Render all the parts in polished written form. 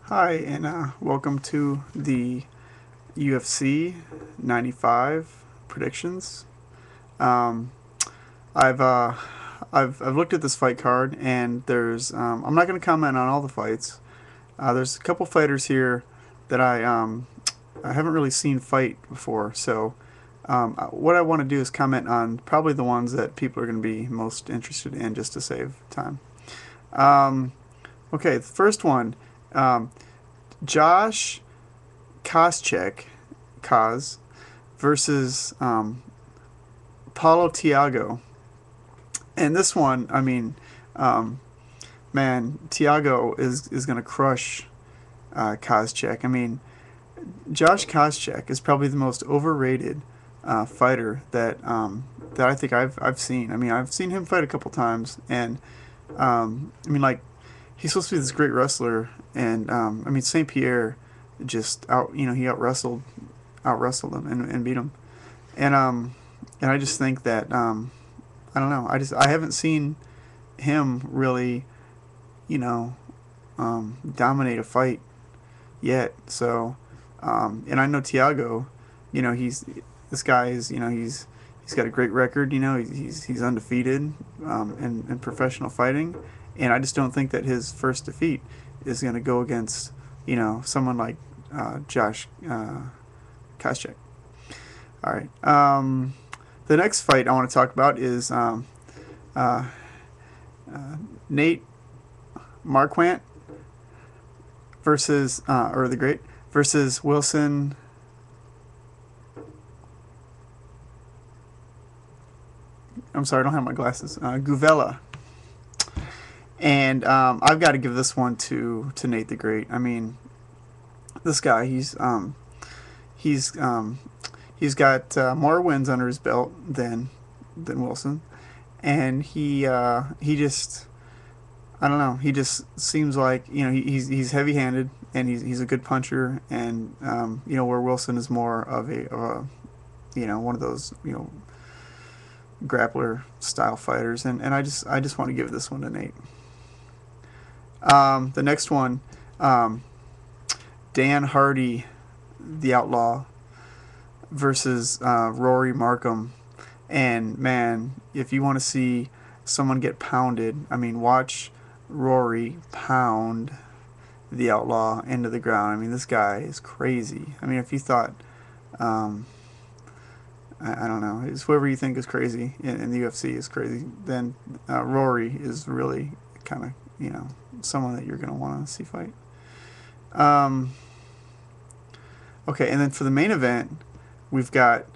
Hi, and welcome to the UFC 95 predictions. Um, I've, uh, I've looked at this fight card, and I'm not going to comment on all the fights. There's a couple fighters here that I haven't really seen fight before, so what I want to do is comment on probably the ones that people are going to be most interested in, just to save time. Um, okay, the first one. Um, Josh Koscheck, Kaz, versus Paulo Tiago. And this one, um, man, Tiago is going to crush Koscheck. Josh Koscheck is probably the most overrated fighter that I think I've seen. I've seen him fight a couple times, and like, he's supposed to be this great wrestler, and Saint Pierre just he out wrestled him and beat him, and and I just think that I don't know, I haven't seen him really, you know dominate a fight yet. So and I know Tiago, he's this guy is he's got a great record. He's undefeated in professional fighting, and I just don't think that his first defeat is going to go against someone like Josh Koscheck. All right. The next fight I want to talk about is uh, Nate Marquardt versus or the Great versus Wilson. I'm sorry, I don't have my glasses. Guvella. And I've got to give this one to Nate the Great. This guy, he's he's got more wins under his belt than Wilson, and he just, I don't know, he just seems like he's heavy handed, and he's a good puncher, and where Wilson is more of a one of those grappler style fighters, and I just want to give this one to Nate. The next one, Dan Hardy, the Outlaw, versus Rory Markham. And man, if you want to see someone get pounded, watch Rory pound the Outlaw into the ground. This guy is crazy. If you thought, I don't know, it's whoever you think is crazy in the UFC is crazy, then Rory is really kind of someone that you're going to want to see fight. Okay, and then for the main event, we've got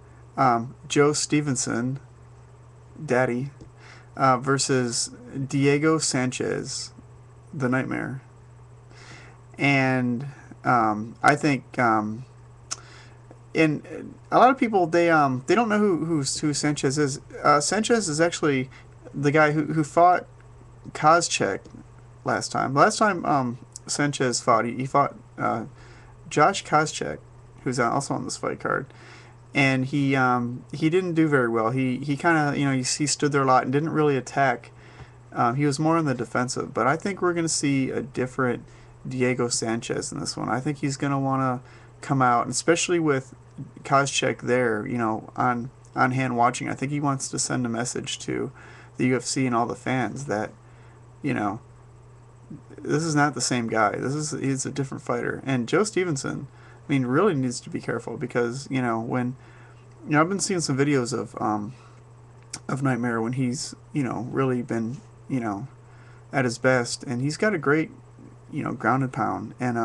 Joe Stevenson, Daddy, versus Diego Sanchez, the Nightmare. And I think, and a lot of people, they don't know who Sanchez is. Sanchez is actually the guy who fought Koscheck last time. Last time Sanchez fought, he fought Josh Koscheck, who's also on this fight card, and he didn't do very well. He kind of he stood there a lot and didn't really attack. He was more on the defensive. But I think we're going to see a different Diego Sanchez in this one. I think he's going to want to come out, and especially with Koscheck there, on hand watching. I think he wants to send a message to the UFC and all the fans that this is not the same guy. He's a different fighter. And Joe Stevenson, really needs to be careful, because when I've been seeing some videos of Nightmare when he's really been at his best, and he's got a great ground and pound, and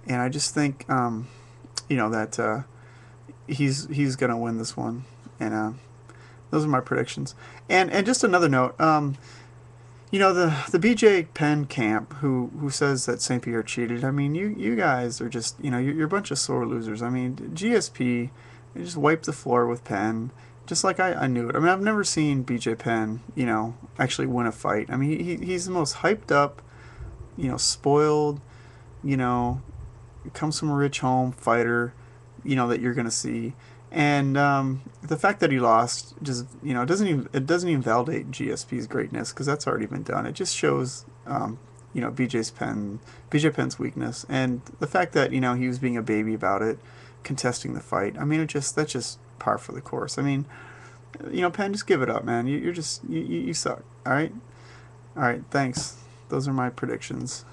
I just think that he's gonna win this one, and those are my predictions. And just another note, the BJ Penn camp who says that St. Pierre cheated. You guys are just you're a bunch of sore losers. GSP, they just wiped the floor with Penn, just like I knew it. I've never seen BJ Penn actually win a fight. He's the most hyped up, spoiled, comes from a rich home fighter, that you're gonna see. And the fact that he lost just it doesn't even validate GSP's greatness, because that's already been done. It just shows BJ Penn's weakness, and the fact that he was being a baby about it, contesting the fight. I mean, that's just par for the course. I mean, Penn, just give it up, man. You're just you suck. All right, thanks. Those are my predictions.